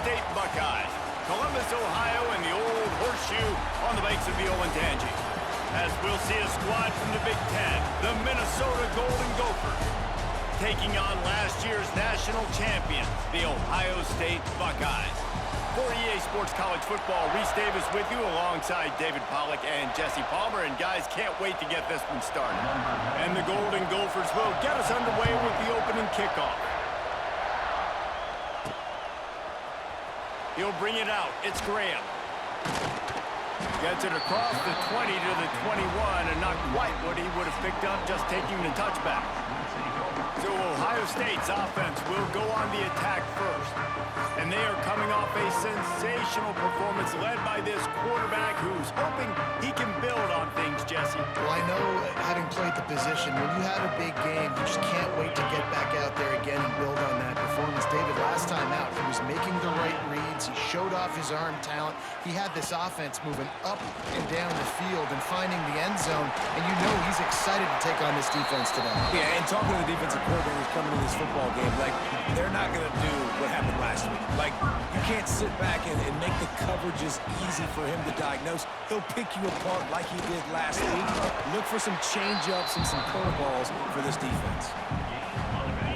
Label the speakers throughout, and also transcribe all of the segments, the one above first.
Speaker 1: State Buckeyes. Columbus, Ohio, and the old horseshoe on the banks of the Olentangy. As we'll see a squad from the Big Ten, the Minnesota Golden Gophers, taking on last year's national champions, the Ohio State Buckeyes. For EA Sports College Football, Reese Davis with you alongside David Pollack and Jesse Palmer. And guys, can't wait to get this one started. And the Golden Gophers will get us underway with the opening kickoff. He'll bring it out. It's Graham. Gets it across the 20 to the 21, and not quite what he would have picked up just taking the touchback. So Ohio State's offense will go on the attack first. And they are coming off a sensational performance led by this quarterback who's hoping he can build on things, Jesse.
Speaker 2: Well, I know, having played the position, when you have a big game, you just can't wait to get back out there again and build on that performance. David, last time out, he was making the right reads. He showed off his arm talent. He had this offense moving up and down the field and finding the end zone. And you know he's excited to take on this defense today.
Speaker 3: Yeah, and talking to the defensive coordinators coming to this football game, like, they're not going to do what happened last week. Like, you can't sit back and make the coverages easy for him to diagnose. He'll pick you apart like he did last week. Look for some change-ups and some curveballs for this defense.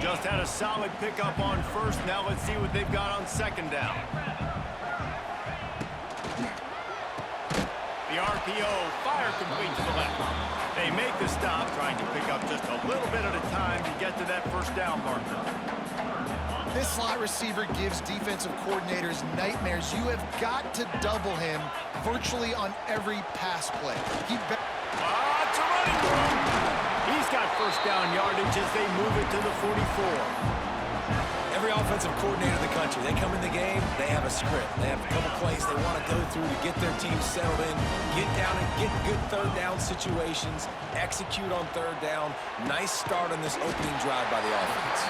Speaker 1: Just had a solid pickup on first. Now let's see what they've got on second down. The RPO, fire complete to the left. They make the stop, trying to pick up just a little bit at a time to get to that first down marker.
Speaker 2: This slot receiver gives defensive coordinators nightmares. You have got to double him virtually on every pass play.
Speaker 1: It's a running room. He's got first down yardage as they move it to the 44.
Speaker 3: Every offensive coordinator in the country, they come in the game, they have a script. They have a couple plays they want to go through to get their team settled in, get down and get good third down situations, execute on third down. Nice start on this opening drive by the offense.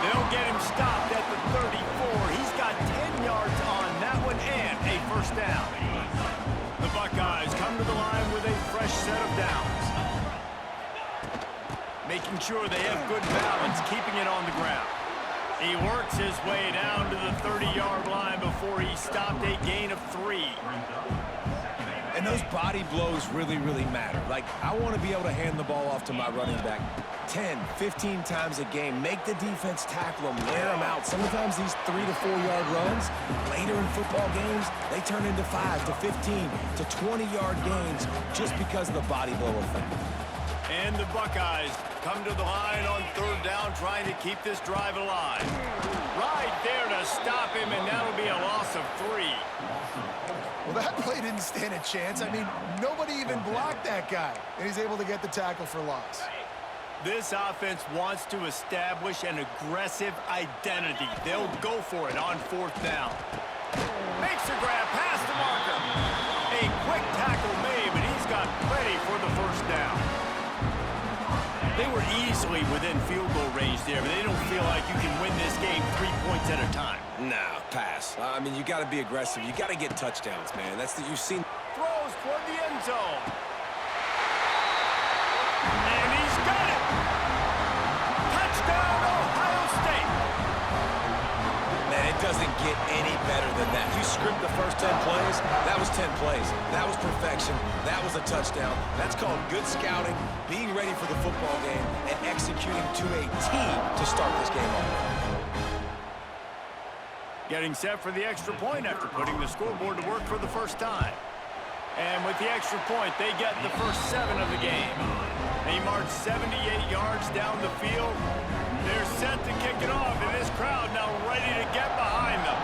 Speaker 1: They'll get him stopped at the 34. He's got 10 yards on that one and a first down. The Buckeyes come to the line with a fresh set of downs. Making sure they have good balance, keeping it on the ground. He works his way down to the 30-yard line before he stopped a gain of 3.
Speaker 3: And those body blows really, really matter. Like, I want to be able to hand the ball off to my running back 10, 15 times a game. Make the defense tackle them, wear them out. Sometimes these 3 to 4 yard runs, later in football games, they turn into 5 to 15 to 20-yard gains just because of the body blow effect.
Speaker 1: And the Buckeyes come to the line on third down, trying to keep this drive alive. Right there to stop him, and that'll be a loss of 3.
Speaker 2: Well, that play didn't stand a chance. I mean, nobody even blocked that guy, and he's able to get the tackle for loss.
Speaker 1: This offense wants to establish an aggressive identity. They'll go for it on fourth down. Makes a grab past the marker. A quick tackle made, but he's got plenty for the first down. They were easily within field goal range there, but they don't feel like you can win this game 3 points at a time.
Speaker 3: Nah, pass. I mean, you got to be aggressive. You got to get touchdowns, man. That's you've seen.
Speaker 1: Throws toward the end zone. And he's got it. Touchdown, Ohio State.
Speaker 3: Man, it doesn't get any better than that. You script the first 10 plays, that was 10 plays. That was perfection. That was a touchdown. That's called good scouting, being ready for the football game, and executing to a team to start this game off.
Speaker 1: Getting set for the extra point after putting the scoreboard to work for the first time. And with the extra point, they get the first 7 of the game. They march 78 yards down the field. They're set to kick it off, and this crowd now ready to get behind them.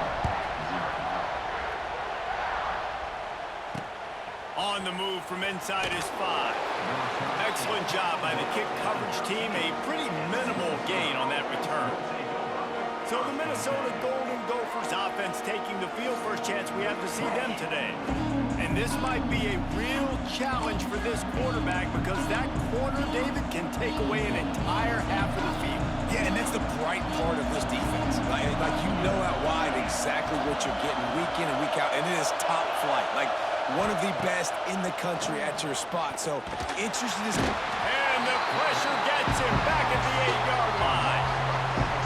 Speaker 1: On the move from inside his 5. Excellent job by the kick coverage team. A pretty minimal gain on that return. So the Minnesota Golden Gophers offense taking the field. First chance we have to see them today. And this might be a real challenge for this quarterback because that corner, David, can take away an entire half of the field.
Speaker 3: Yeah, and that's the bright part of this defense. Like you know out wide exactly what you're getting week in and week out, and it is top flight. Like one of the best in the country at your spot. So interested in...
Speaker 1: And the pressure gets him back at the 8-yard line.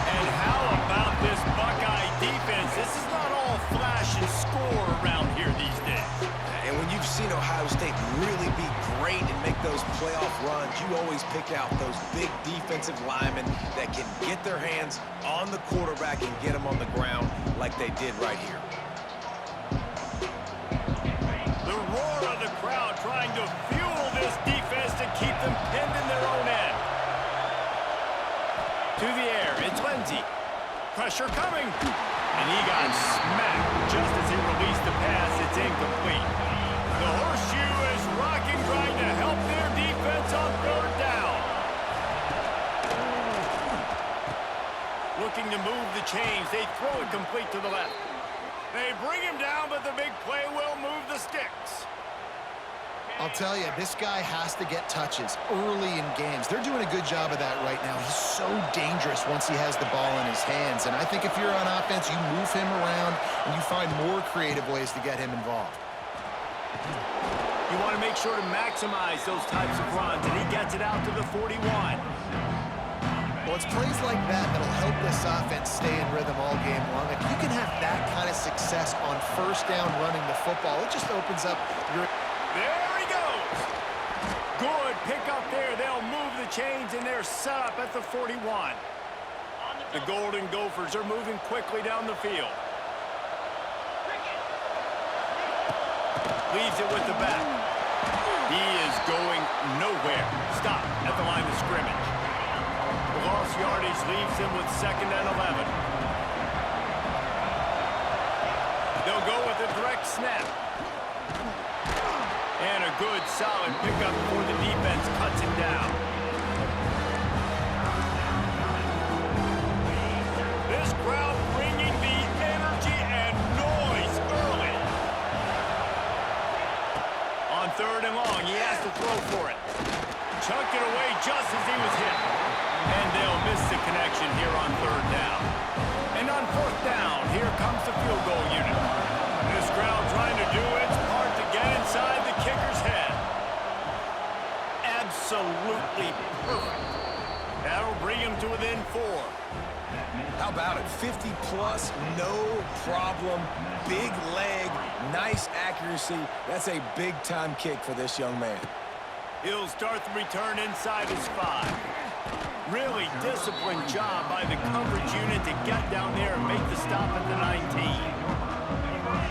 Speaker 1: And how about this Buckeye defense? This is not all flash and score around here these days.
Speaker 3: And when you've seen Ohio State really be great and make those playoff runs, you always pick out those big defensive linemen that can get their hands on the quarterback and get him on the ground like they did right here.
Speaker 1: The roar of the crowd trying to fuel this defense to keep them pinned in their own end. To the air, it's Lindsey. Pressure coming. And he got smacked just as he released the pass. It's incomplete. The horseshoe is rocking, trying to help their defense on third down. Looking to move the chains. They throw it complete to the left. They bring him down, but the big play will move the sticks.
Speaker 2: I'll tell you, this guy has to get touches early in games. They're doing a good job of that right now. He's so dangerous once he has the ball in his hands. And I think if you're on offense, you move him around and you find more creative ways to get him involved.
Speaker 1: You want to make sure to maximize those types of runs, and he gets it out to the 41.
Speaker 2: Well, it's plays like that that'll help this offense stay in rhythm all game long. If you can have that kind of success on first down running the football, it just opens up your...
Speaker 1: There he goes. Good pick up there. They'll move the chains, and they're set up at the 41. The Golden Gophers are moving quickly down the field. Leaves it with the back. He is going nowhere. Stop at the line of scrimmage. The lost yardage leaves him with 2nd and 11. They'll go with a direct snap. And a good, solid pickup before the defense cuts him down. This crowd bringing the energy and noise early. On 3rd and long, he has to throw for it. Chucked it away just as he was hit. And they'll miss the connection here on 3rd down. And on 4th down, here comes the field goal unit. This crowd trying to do its part to get inside the kicker's head. Absolutely perfect. That'll bring him to within 4.
Speaker 3: How about it? 50-plus, no problem. Big leg, nice accuracy. That's a big-time kick for this young man.
Speaker 1: He'll start the return inside his 5. Really disciplined job by the coverage unit to get down there and make the stop at the 19.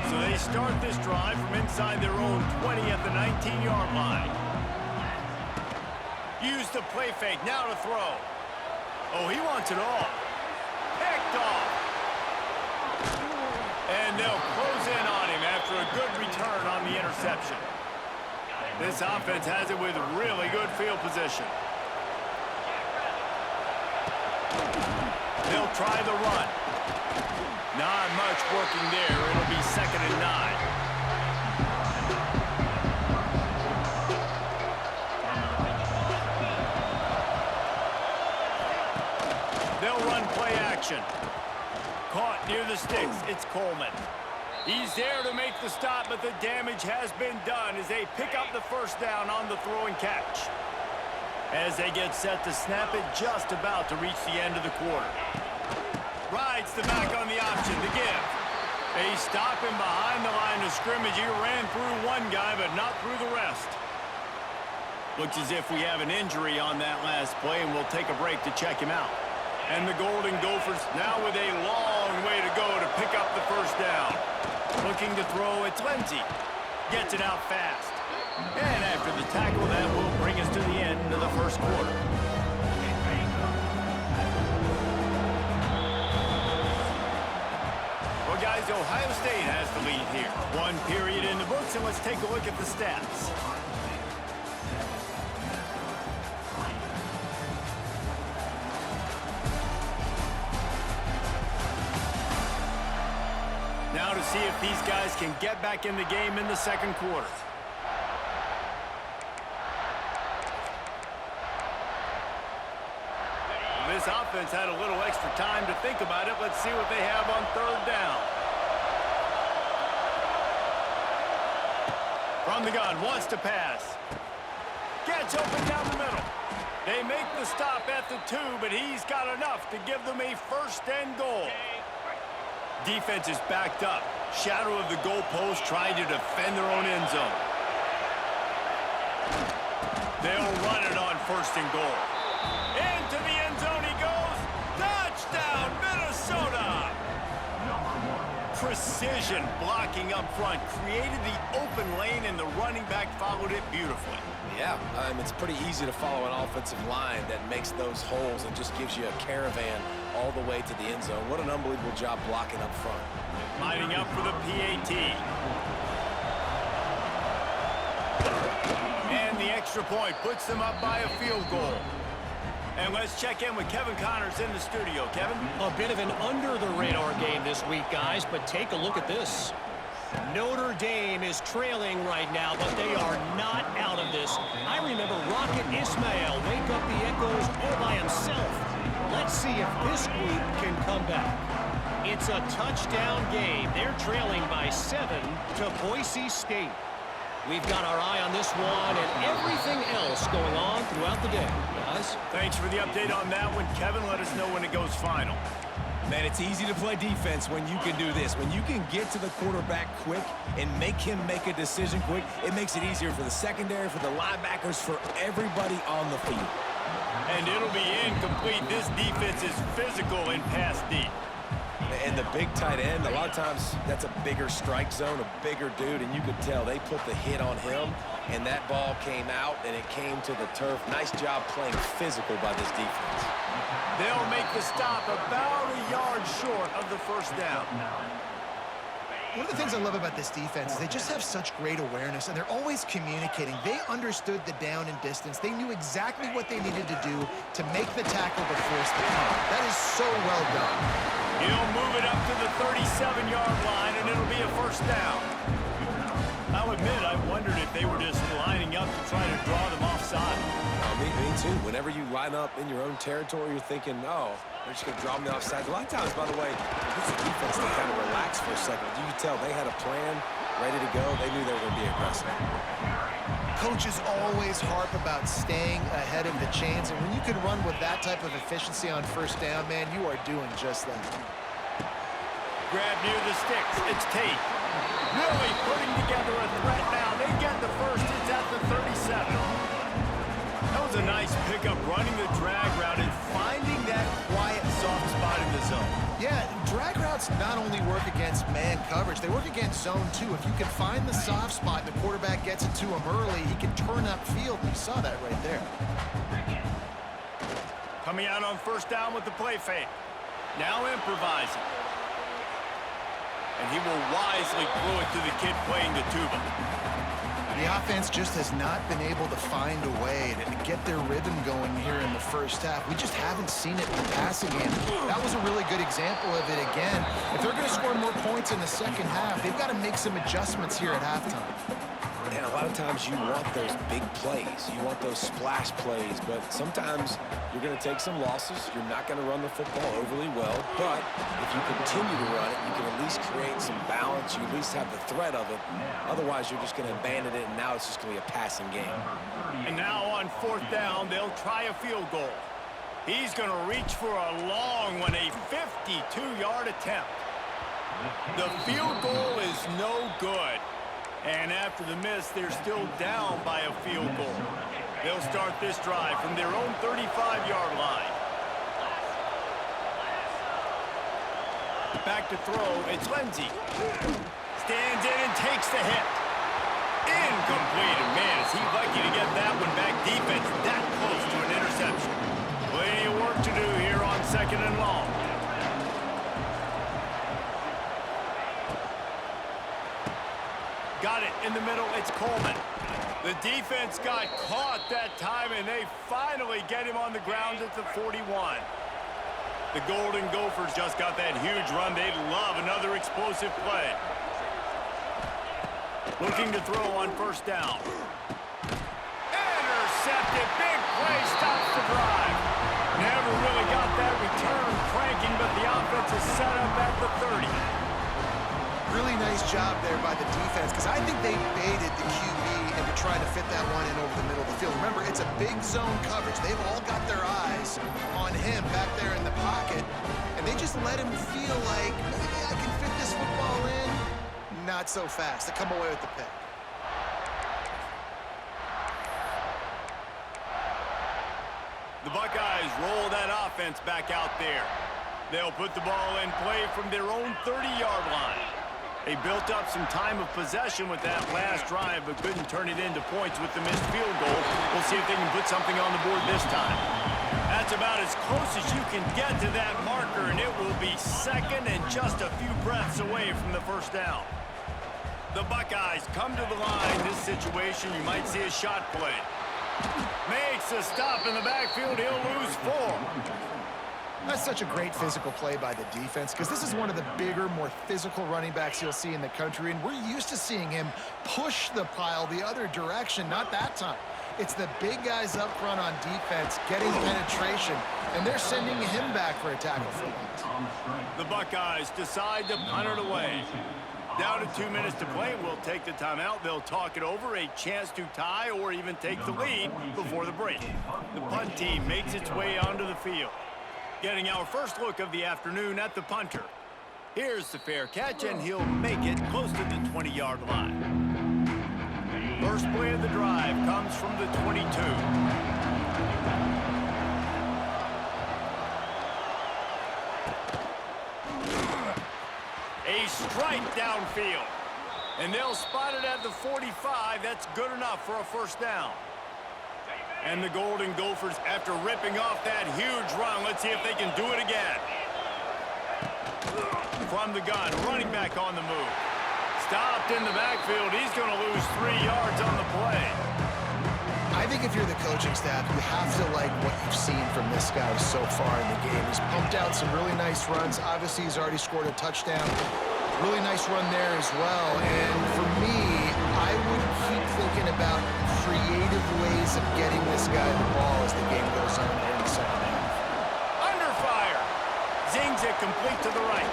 Speaker 1: So they start this drive from inside their own 20 at the 19-yard line. Use the play fake, now to throw. Oh, he wants it all. Picked off. And they'll close in on him after a good return on the interception. This offense has it with really good field position. They'll try the run. Not much working there. It'll be 2nd and 9. They'll run play action. Caught near the sticks. It's Coleman. He's there to make the stop, but the damage has been done as they pick up the 1st down on the throw and catch. As they get set to snap it, just about to reach the end of the quarter. Rides the back on the option to give. They stop him behind the line of scrimmage. He ran through one guy, but not through the rest. Looks as if we have an injury on that last play, and we'll take a break to check him out. And the Golden Gophers now with a long way to go to pick up the 1st down. Looking to throw, it's Lindsey. Gets it out fast. And after the tackle, that will bring us to the end of the 1st quarter. Well, guys, Ohio State has the lead here. 1 period in the books, and let's take a look at the stats. Now to see if these guys can get back in the game in the 2nd quarter. This offense had a little extra time to think about it. Let's see what they have on 3rd down. From the gun, wants to pass. Gets open down the middle. They make the stop at the 2, but he's got enough to give them a 1st and goal. Defense is backed up. Shadow of the goalpost trying to defend their own end zone. They'll run it on 1st and goal. Into the end zone he goes. Touchdown, Minnesota! Precision blocking up front created the open lane, and the running back followed it beautifully.
Speaker 3: Yeah, it's pretty easy to follow an offensive line that makes those holes and just gives you a caravan all the way to the end zone. What an unbelievable job blocking up front.
Speaker 1: Lining up for the PAT. And the extra point puts them up by a field goal. And let's check in with Kevin Connors in the studio. Kevin?
Speaker 4: A bit of an under-the-radar game this week, guys, but take a look at this. Notre Dame is trailing right now, but they are not out of this. I remember Rocket Ismail wake up the echoes all by himself. Let's see if this group can come back. It's a touchdown game. They're trailing by 7 to Boise State. We've got our eye on this one and everything else going on throughout the day, guys.
Speaker 1: Thanks for the update on that one, Kevin. Let us know when it goes final.
Speaker 3: Man, it's easy to play defense when you can do this. When you can get to the quarterback quick and make him make a decision quick, it makes it easier for the secondary, for the linebackers, for everybody on the field.
Speaker 1: And it'll be incomplete. This defense is physical in pass deep.
Speaker 3: And the big tight end, a lot of times that's a bigger strike zone, a bigger dude, and you could tell they put the hit on him, and that ball came out, and it came to the turf. Nice job playing physical by this defense.
Speaker 1: They'll make the stop about a yard short of the 1st down.
Speaker 2: One of the things I love about this defense is they just have such great awareness, and they're always communicating. They understood the down and distance. They knew exactly what they needed to do to make the tackle to force the punt. That is so well done.
Speaker 1: He'll move it up to the 37-yard line, and it'll be a 1st down. I'll admit, I wondered if they were just lining up to try to draw them offside.
Speaker 3: Me too. Whenever you line up in your own territory, you're thinking, oh, they're just going to draw me offside. A lot of times, by the way, it's the defense that kind of relaxed for a second. You could tell they had a plan, ready to go. They knew they were going to be aggressive.
Speaker 2: Coaches always harp about staying ahead of the chains, and when you can run with that type of efficiency on 1st down, man, you are doing just that.
Speaker 1: Grab near the sticks. It's Tate. Really putting together a threat now. They get the first. It's at the 37. That was a nice pickup, running the drag route and finding that quiet, soft spot in the zone.
Speaker 2: Yeah, drag routes not only work against man coverage, they work against zone too. If you can find the soft spot and the quarterback gets it to him early, he can turn upfield. You saw that right there.
Speaker 1: Coming out on 1st down with the play fake. Now improvising. And he will wisely throw it to the kid playing the tuba.
Speaker 2: The offense just has not been able to find a way to get their rhythm going here in the 1st half. We just haven't seen it in the passing game. That was a really good example of it again. If they're going to score more points in the 2nd half, they've got to make some adjustments here at halftime.
Speaker 3: And a lot of times you want those big plays. You want those splash plays, but sometimes you're going to take some losses. You're not going to run the football overly well, but if you continue to run it, you can at least create some balance. You at least have the threat of it. Otherwise, you're just going to abandon it, and now it's just going to be a passing game.
Speaker 1: And now on 4th down, they'll try a field goal. He's going to reach for a long one, a 52-yard attempt. The field goal is no good. And after the miss, they're still down by a field goal. They'll start this drive from their own 35-yard line. Back to throw, it's Lindsey. Stands in and takes the hit. Incomplete, and man, is he lucky to get that one back. Defense that close to an interception. Plenty of work to do here on 2nd and long. Got it in the middle, it's Coleman. The defense got caught that time, and they finally get him on the ground at the 41. The Golden Gophers just got that huge run. They'd love another explosive play. Looking to throw on 1st down. Intercepted, big play, stops the drive. Never really got that return cranking, but the offense is set up at the 30.
Speaker 2: Really nice job there by the defense, because I think they baited the QB into trying to fit that one in over the middle of the field. Remember, it's a big zone coverage. They've all got their eyes on him back there in the pocket, and they just let him feel like, maybe I can fit this football in. not so fast to come away with the pick.
Speaker 1: The Buckeyes roll that offense back out there. They'll put the ball in play from their own 30-yard line. They built up some time of possession with that last drive, but couldn't turn it into points with the missed field goal. We'll see if they can put something on the board this time. That's about as close as you can get to that marker, and it will be second and just a few breaths away from the first down. The Buckeyes come to the line. This situation, you might see a shot play. Makes a stop in the backfield. He'll lose 4.
Speaker 2: That's such a great physical play by the defense because this is one of the bigger, more physical running backs you'll see in the country, and we're used to seeing him push the pile the other direction. Not that time. It's the big guys up front on defense getting penetration, and they're sending him back for a tackle for that.
Speaker 1: The Buckeyes decide to punt it away. Down to 2 minutes to play, we'll take the timeout. They'll talk it over, a chance to tie or even take the lead before the break. The punt team makes its way onto the field. Getting our first look of the afternoon at the punter. Here's the fair catch, and he'll make it close to the 20-yard line. First play of the drive comes from the 22. A strike downfield. And they'll spot it at the 45. That's good enough for a first down. And the Golden Gophers, after ripping off that huge run, let's see if they can do it again. From the gun, running back on the move. Stopped in the backfield. He's going to lose 3 yards on the play.
Speaker 2: I think if you're the coaching staff, you have to like what you've seen from this guy so far in the game. He's pumped out some really nice runs. Obviously, he's already scored a touchdown. Really nice run there as well. And for me, I would keep thinking about creative ways of getting this guy the ball as the game goes on there in the second half.
Speaker 1: Under fire. Zings it complete to the right.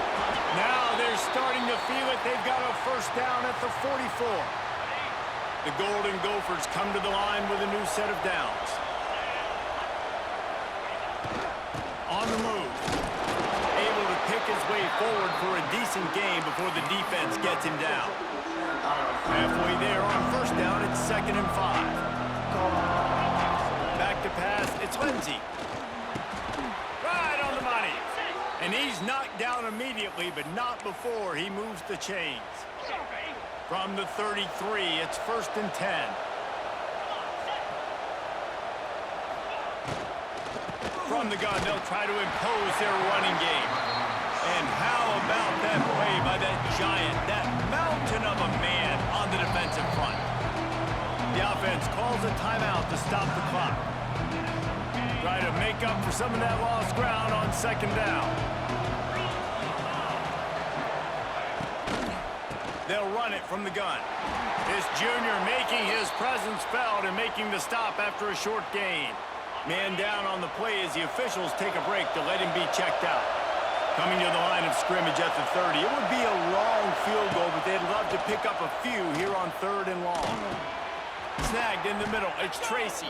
Speaker 1: Now they're starting to feel it. They've got a first down at the 44. The Golden Gophers come to the line with a new set of downs. On the move. Able to pick his way forward for a decent gain before the defense gets him down. Halfway there on first down, it's 2nd and 5. Back to pass, it's Lindsey. Right on the money. And he's knocked down immediately, but not before he moves the chains. From the 33, it's 1st and 10. From the gun, they'll try to impose their running game. And how about that play by that giant, that mountain of a man on the defensive front? The offense calls a timeout to stop the clock. Try to make up for some of that lost ground on 2nd down. They'll run it from the gun. This junior making his presence felt and making the stop after a short gain. Man down on the play as the officials take a break to let him be checked out. Coming to the line of scrimmage at the 30. It would be a long field goal, but they'd love to pick up a few here on 3rd and long. Snagged in the middle. It's Tracy.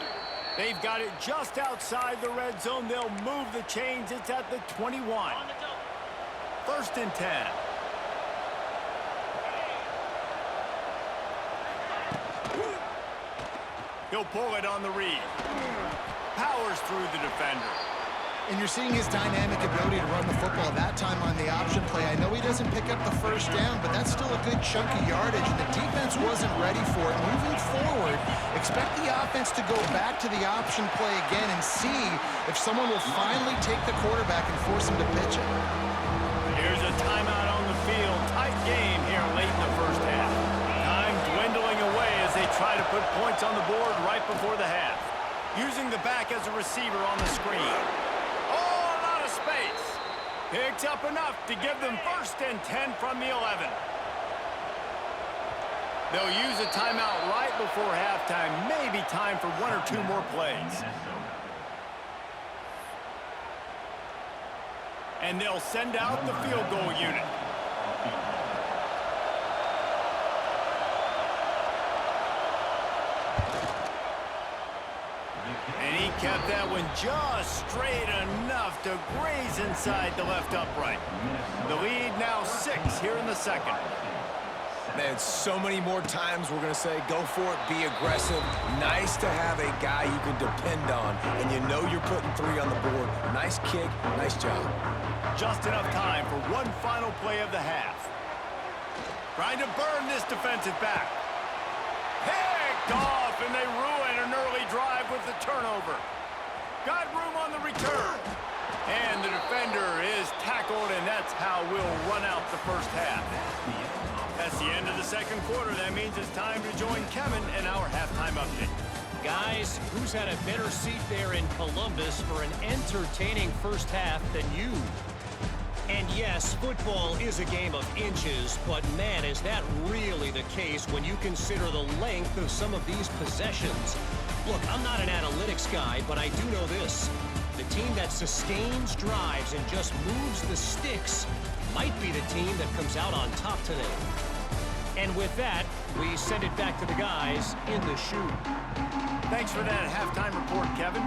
Speaker 1: They've got it just outside the red zone. They'll move the chains. It's at the 21. 1st and 10. He'll pull it on the read. Powers through the defender.
Speaker 2: And you're seeing his dynamic ability to run the football that time on the option play. I know he doesn't pick up the first down, but that's still a good chunk of yardage, and the defense wasn't ready for it. Moving forward, expect the offense to go back to the option play again and see if someone will finally take the quarterback and force him to pitch it.
Speaker 1: Here's a timeout on the field. Tight game here late in the first half. Time dwindling away as they try to put points on the board right before the half. Using the back as a receiver on the screen. Oh, a lot of space. Picks up enough to give them 1st and 10 from the 11. They'll use a timeout right before halftime. Maybe time for 1 or 2 more plays. And they'll send out the field goal unit. And he kept that one just straight enough to graze inside the left upright. The lead now 6 here in the second.
Speaker 3: Man, so many more times we're going to say, go for it, be aggressive. Nice to have a guy you can depend on, and you know you're putting 3 on the board. Nice kick, nice job.
Speaker 1: Just enough time for one final play of the half. Trying to burn this defensive back. Picked off, and they ruin an early drive with the turnover. Got room on the return. And the defender is tackled, and that's how we'll run out the first half. That's the end of the second quarter. That means it's time to join Kevin in our halftime update.
Speaker 4: Guys, who's had a better seat there in Columbus for an entertaining first half than you? And yes, football is a game of inches, but man, is that really the case when you consider the length of some of these possessions. Look, I'm not an analytics guy, but I do know this. The team that sustains drives and just moves the sticks might be the team that comes out on top today. And with that, we send it back to the guys in the shoe.
Speaker 1: Thanks for that halftime report, Kevin.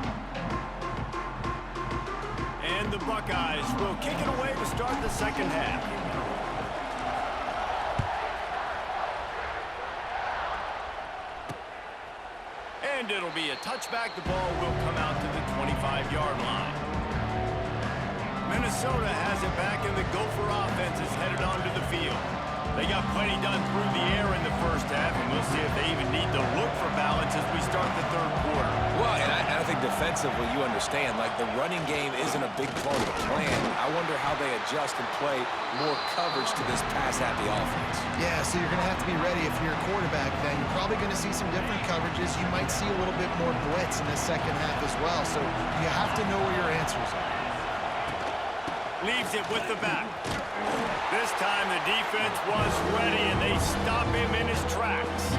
Speaker 1: And the Buckeyes will kick it away to start the second half. And it'll be a touchback. The ball will come out to the 25-yard line. Minnesota has it back, and the Gopher offense is headed onto the field. They got plenty done through the air in the first half, and we'll see if they even need to look for balance as we start the third quarter.
Speaker 3: Well, and I think defensively, you understand, like the running game isn't a big part of the plan. I wonder how they adjust and play more coverage to this pass-happy offense.
Speaker 2: Yeah, so you're going to have to be ready if you're a quarterback then. You're probably going to see some different coverages. You might see a little bit more blitz in the second half as well, so you have to know where your answers are.
Speaker 1: Leaves it with the back. This time the defense was ready, and they stop him in his tracks.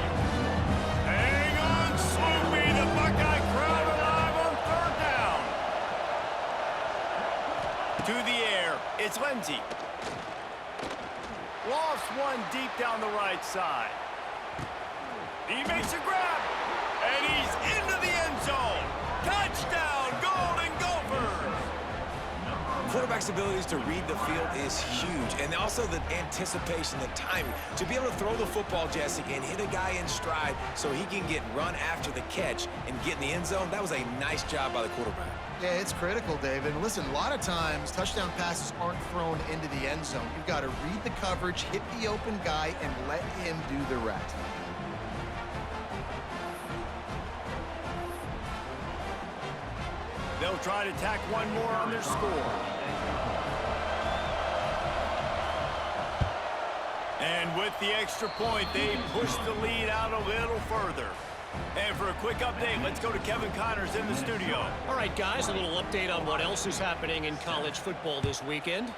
Speaker 1: Hang on, Sloopy, the Buckeye crowd alive on third down. To the air, it's Lindsey. Lofts one deep down the right side. He makes a grab, and he's into the end zone. Touchdown, Golden Gophers!
Speaker 3: Quarterback's abilities to read the field is huge, and also the anticipation, the timing. To be able to throw the football, Jesse, and hit a guy in stride so he can get run after the catch and get in the end zone, that was a nice job by the quarterback.
Speaker 2: Yeah, it's critical, David. And listen, a lot of times touchdown passes aren't thrown into the end zone. You've got to read the coverage, hit the open guy, and let him do the rest.
Speaker 1: They'll try to tack one more on their score. And with the extra point, they push the lead out a little further. And for a quick update, let's go to Kevin Connors in the studio.
Speaker 4: All right, guys, a little update on what else is happening in college football this weekend.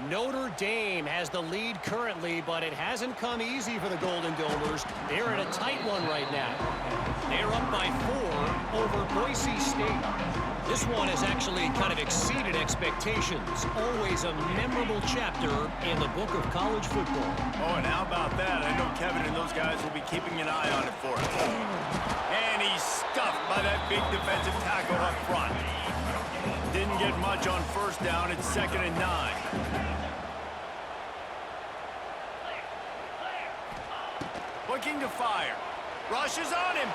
Speaker 4: Notre Dame has the lead currently, but it hasn't come easy for the Golden Domers. They're in a tight one right now. They're up by 4 over Boise State. This one has actually kind of exceeded expectations. Always a memorable chapter in the book of college football.
Speaker 1: Oh, and how about that? I know Kevin and those guys will be keeping an eye on it for us. And he's stuffed by that big defensive tackle up front. Didn't get much on first down. It's 2nd and 9. Looking to fire. Rushes on him.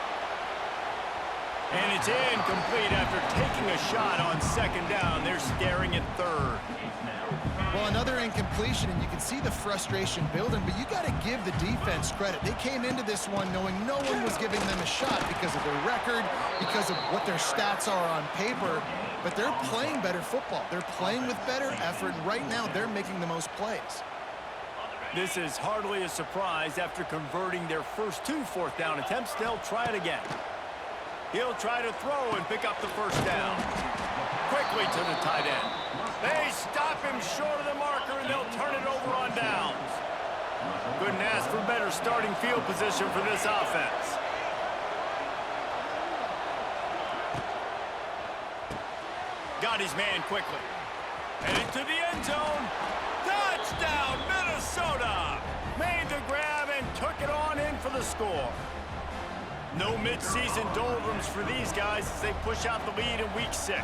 Speaker 1: And it's incomplete after taking a shot on 2nd down. They're staring at 3rd.
Speaker 2: Well, another incompletion, and you can see the frustration building, but you got to give the defense credit. They came into this one knowing no one was giving them a shot because of their record, because of what their stats are on paper, but they're playing better football. They're playing with better effort, and right now they're making the most plays.
Speaker 1: This is hardly a surprise. After converting their first 2 4th-down attempts, they'll try it again. He'll try to throw and pick up the first down. Quickly to the tight end. They stop him short of the marker, and they'll turn it over on downs. Couldn't ask for better starting field position for this offense. Got his man quickly. And into the end zone. Touchdown, Minnesota! Made the grab and took it on in for the score. No midseason doldrums for these guys as they push out the lead in week 6.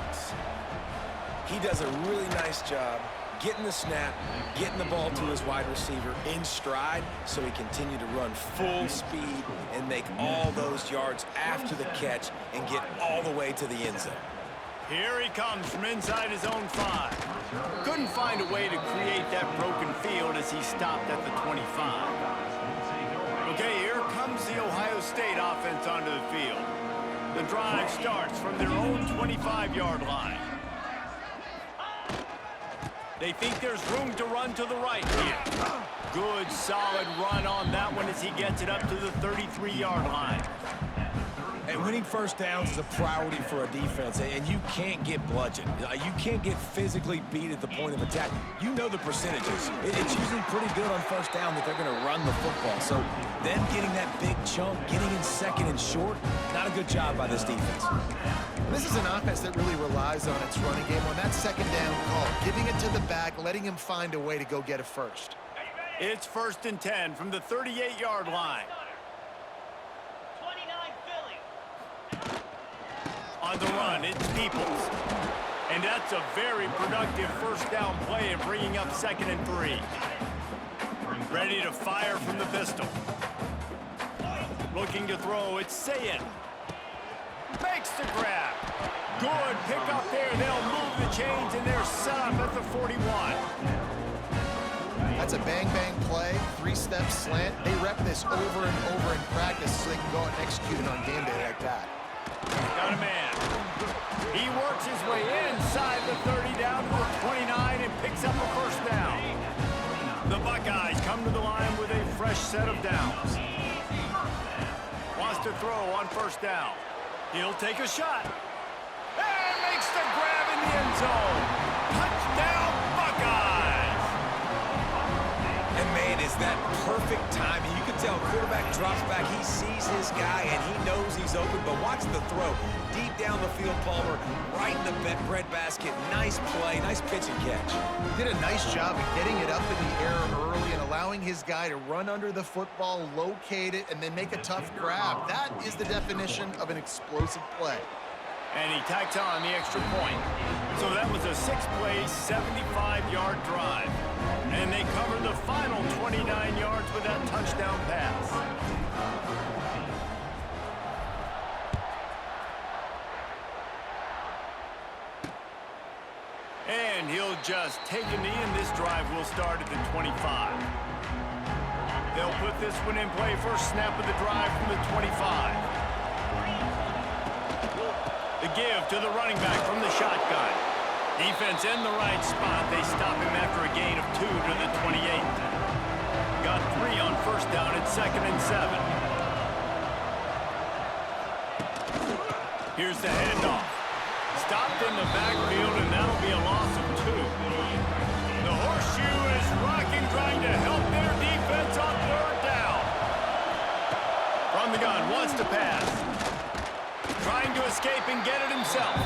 Speaker 3: He does a really nice job getting the snap, getting the ball to his wide receiver in stride so he continued to run full speed and make all those yards after the catch and get all the way to the end zone.
Speaker 1: Here he comes from inside his own 5. Couldn't find a way to create that broken field as he stopped at the 25. Okay, here comes the Ohio State offense onto the field. The drive starts from their own 25-yard line. They think there's room to run to the right here. Good, solid run on that one as he gets it up to the 33-yard line.
Speaker 3: And winning first downs is a priority for a defense, and you can't get bludgeoned. You can't get physically beat at the point of attack. You know the percentages. It's usually pretty good on first down that they're going to run the football. So them getting that big chunk, getting in second and short, not a good job by this defense.
Speaker 2: This is an offense that really relies on its running game on that second down call, giving it to the back, letting him find a way to go get it first.
Speaker 1: It's 1st and 10 from the 38-yard line. On the run, it's Peoples. And that's a very productive first down play of bringing up 2nd and 3. Ready to fire from the pistol. Looking to throw, it's Sayin. Makes the grab. Good pick up there. They'll move the chains, and they're set up at the 41.
Speaker 2: That's a bang-bang play, 3-step slant. They rep this over and over in practice so they can go out and execute it on game day like that.
Speaker 1: Got a man. He works his way inside the 30 down to the 29 and picks up a first down. The Buckeyes come to the line with a fresh set of downs. Wants to throw on first down. He'll take a shot. And makes the grab in the end zone. Touchdown, Buckeyes!
Speaker 3: And man, is that perfect timing. You can tell quarterback drops back. He sees his guy, and he knows he's open. But watch the throw. Deep down the field, Palmer, right in the breadbasket. Nice play, nice pitch and catch.
Speaker 2: He did a nice job of getting it up in the air early and allowing his guy to run under the football, locate it, and then make a tough grab. That is the definition of an explosive play.
Speaker 1: And he tacks on the extra point. So that was a 6-play, 75-yard drive. And they covered the final 29 yards with that touchdown pass. And he'll just take a knee, and this drive will start at the 25. They'll put this one in play first snap of the drive from the 25. The give to the running back from the shotgun. Defense in the right spot. They stop him after a gain of 2 to the 28. Got 3 on first down at 2nd and 7. Here's the handoff. Stopped in the backfield, and that'll be a loss of 2. The horseshoe is rocking, trying to help their defense on 3rd down. From the gun, wants to pass. Trying to escape and get it himself.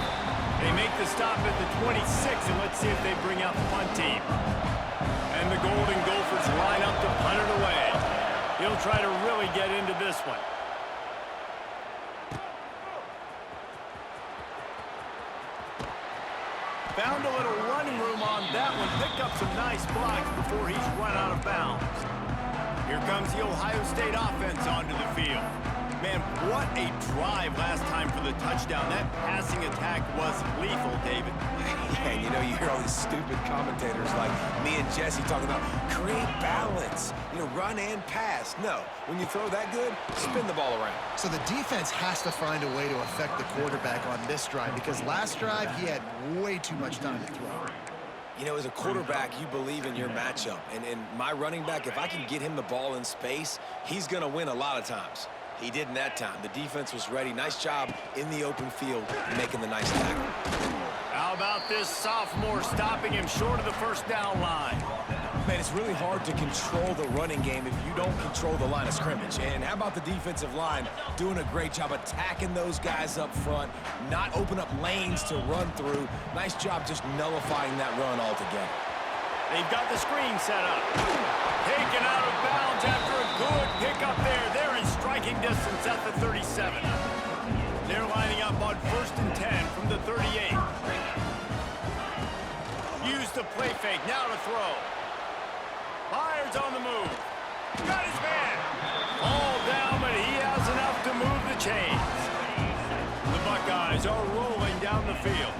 Speaker 1: They make the stop at the 26, and let's see if they bring out the punt team. And the Golden Gophers line up to punt it away. He'll try to really get into this one. Found a little running room on that one. Picked up some nice blocks before he's run out of bounds. Here comes the Ohio State offense onto the field. Man, what a drive last time for the touchdown. That passing attack was lethal, David.
Speaker 3: Yeah, and you know, you hear all these stupid commentators like me and Jesse talking about create balance, you know, run and pass. No, when you throw that good, spin the ball around.
Speaker 2: So the defense has to find a way to affect the quarterback on this drive because last drive he had way too much time to throw.
Speaker 3: You know, as a quarterback, you believe in your matchup. And my running back, if I can get him the ball in space, he's going to win a lot of times. He did in that time. The defense was ready. Nice job in the open field making the nice tackle.
Speaker 1: How about this sophomore stopping him short of the first down line?
Speaker 3: Man, it's really hard to control the running game if you don't control the line of scrimmage. And how about the defensive line doing a great job attacking those guys up front, not open up lanes to run through. Nice job just nullifying that run altogether.
Speaker 1: They've got the screen set up. Taken out of bounds after a good pickup there. They're in striking distance at the 37. They're lining up on 1st and 10 from the 38. Use the play fake. Now throw. Fires on the move. Got his man. All down, but he has enough to move the chains. The Buckeyes are rolling down the field.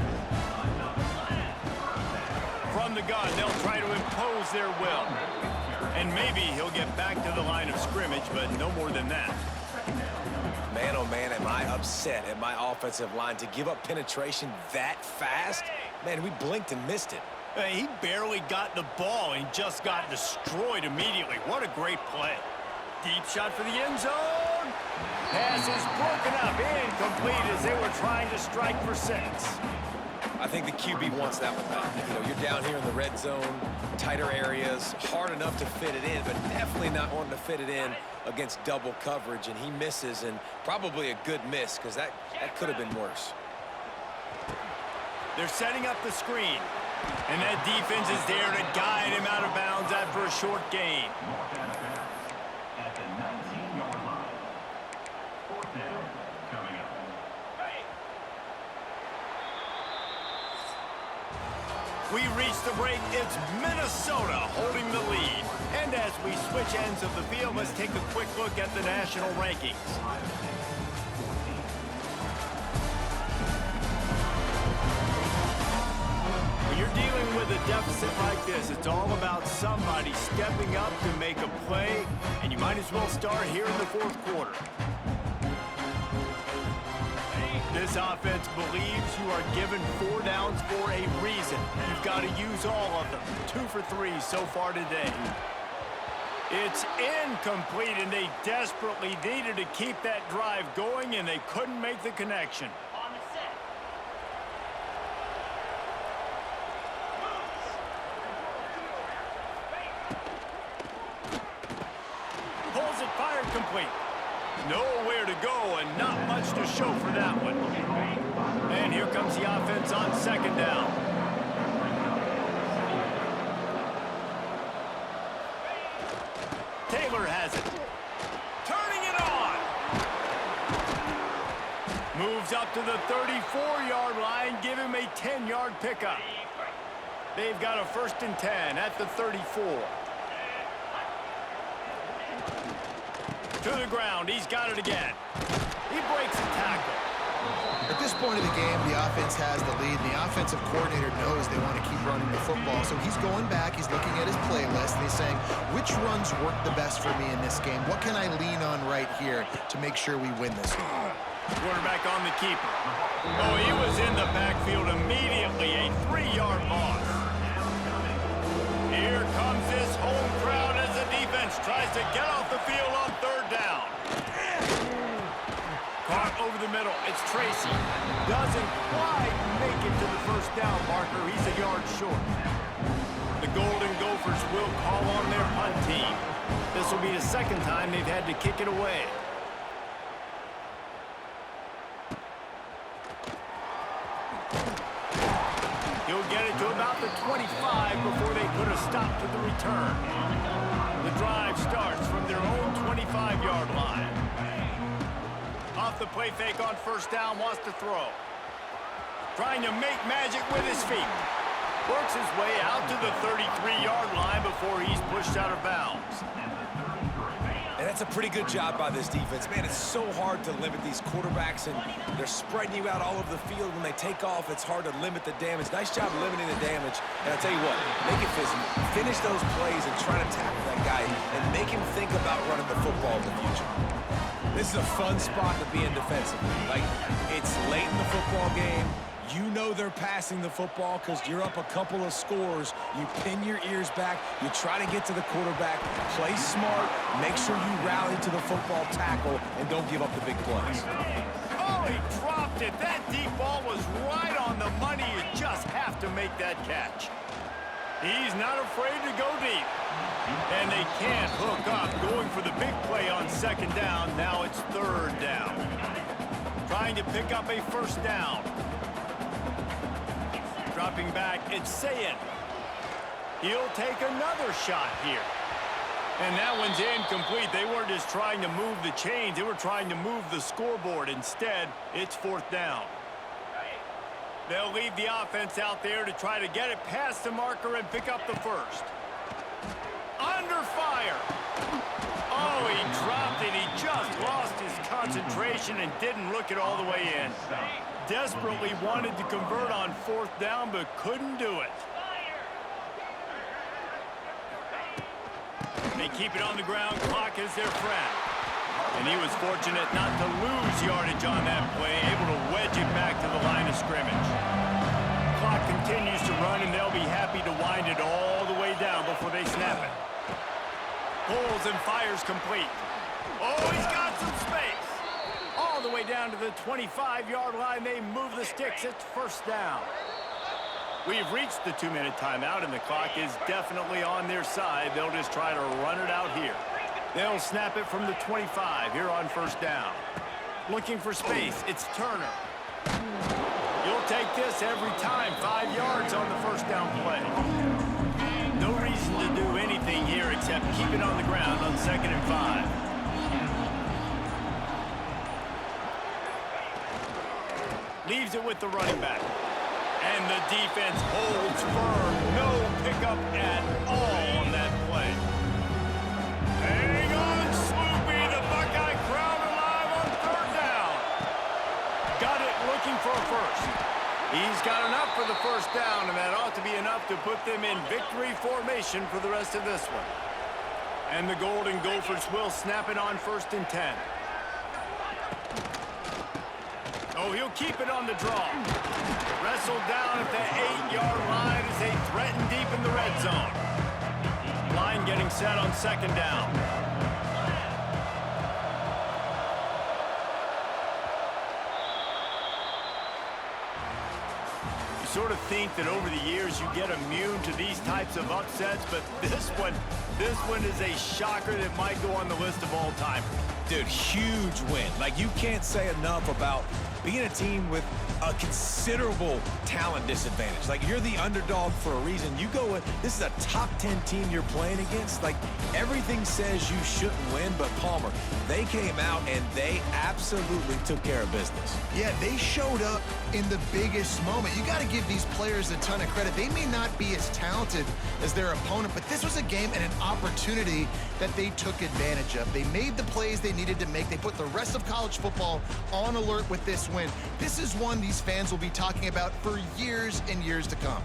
Speaker 1: From the gun, they'll try to impose their will. And maybe he'll get back to the line of scrimmage, but no more than that.
Speaker 3: Man, oh man, am I upset at my offensive line to give up penetration that fast? Man, we blinked and missed it.
Speaker 1: He barely got the ball and just got destroyed immediately. What a great play. Deep shot for the end zone. Pass is broken up, incomplete as they were trying to strike for 6.
Speaker 3: I think the QB wants that one back. You know, you're down here in the red zone, tighter areas, hard enough to fit it in, but definitely not wanting to fit it in against double coverage, and he misses, and probably a good miss because that could have been worse.
Speaker 1: They're setting up the screen, and that defense is there to guide him out of bounds after a short gain.
Speaker 5: At the 19-yard line. 4th down coming up.
Speaker 1: We reach the break. It's Minnesota holding the lead. And as we switch ends of the field, let's take a quick look at the national rankings. When you're dealing with a deficit like this, it's all about somebody stepping up to make a play, and you might as well start here in the 4th quarter. This offense believes you are given 4 downs for a reason. You've got to use all of them. 2 for 3 so far today. It's incomplete, and they desperately needed to keep that drive going, and they couldn't make the connection.
Speaker 6: On the set.
Speaker 1: Pulls it, fired, complete. Nowhere to go and not much to show for that one. And here comes the offense on 2nd down. Taylor has it. Turning it on. Moves up to the 34-yard line. Give him a 10-yard pickup. They've got a 1st and 10 at the 34. To the ground. He's got it again. He breaks a tackle.
Speaker 2: At this point of the game, the offense has the lead. The offensive coordinator knows they want to keep running the football, so he's going back. He's looking at his playlist, and he's saying, which runs work the best for me in this game? What can I lean on right here to make sure we win this one?
Speaker 1: Quarterback on the keeper. Oh, he was in the backfield immediately. A 3-yard loss. Here comes this home crowd as the defense tries to get off the field on 3rd down. Caught over the middle. It's Tracy. Doesn't quite make it to the 1st down marker. He's a yard short. The Golden Gophers will call on their punt team. This will be the 2nd time they've had to kick it away. He'll get it to about the 25 before they put a stop to the return. The drive starts from their own 25-yard line. Off the play fake on 1st down, wants to throw. Trying to make magic with his feet. Works his way out to the 33-yard line before he's pushed out of bounds.
Speaker 3: And that's a pretty good job by this defense. Man, it's so hard to limit these quarterbacks, and they're spreading you out all over the field. When they take off, it's hard to limit the damage. Nice job limiting the damage. And I'll tell you what, make it physical. Finish those plays and try to tackle that guy and make him think about running the football in the future. This is a fun spot to be in defensively. Like, it's late in the football game. You know they're passing the football because you're up a couple of scores. You pin your ears back. You try to get to the quarterback. Play smart. Make sure you rally to the football tackle and don't give up the big plays.
Speaker 1: Oh, he dropped it. That deep ball was right on the money. You just have to make that catch. He's not afraid to go deep. And they can't hook up. Going for the big play on 2nd down. Now it's 3rd down. Trying to pick up a 1st down. Dropping back, it's Sayin. He'll take another shot here. And that one's incomplete. They weren't just trying to move the chains. They were trying to move the scoreboard. Instead, it's 4th down. They'll leave the offense out there to try to get it past the marker and pick up the first. Under fire. Oh, he dropped it. He just lost his concentration and didn't look it all the way in. Desperately wanted to convert on 4th down, but couldn't do it. They keep it on the ground. Clock is their friend. And he was fortunate not to lose yardage on that play, able to wedge it back to the line of scrimmage. Clock continues to run, and they'll be happy to wind it all the way down before they snap it. Pulls and fires complete. Oh, he's got some space. All the way down to the 25-yard line. They move the sticks. It's 1st down. We've reached the 2-minute timeout, and the clock is definitely on their side. They'll just try to run it out here. They'll snap it from the 25 here on 1st down. Looking for space. It's Turner. You'll take this every time. 5 yards on the 1st down play. No reason to do anything here except keep it on the ground on 2nd and 5. Leaves it with the running back. And the defense holds firm. No pickup at all on that play. Hang on, Sloopy. The Buckeye crowd alive on 3rd down. Got it looking for a first. He's got enough for the 1st down, and that ought to be enough to put them in victory formation for the rest of this one. And the Golden Gophers will snap it on 1st and 10. Oh, he'll keep it on the draw. Wrestled down at the 8-yard line as they threaten deep in the red zone. Line getting set on 2nd down. You sort of think that over the years you get immune to these types of upsets, but this one is a shocker that might go on the list of all time.
Speaker 3: Dude, huge win. Like, you can't say enough about being a team with a considerable talent disadvantage. Like, you're the underdog for a reason. You go with, this is a top 10 team you're playing against. Like, everything says you shouldn't win, but Palmer, they came out and they absolutely took care of business.
Speaker 2: Yeah, they showed up in the biggest moment. You got to give these players a ton of credit. They may not be as talented as their opponent, but this was a game and an opportunity that they took advantage of. They made the plays they needed to make. They put the rest of college football on alert with this win. This is one these fans will be talking about for years and years to come.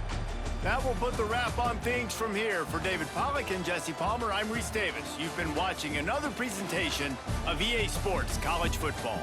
Speaker 1: That will put the wrap on things from here. For David Pollack and Jesse Palmer, I'm Reese Davis. You've been watching another presentation of EA Sports College Football.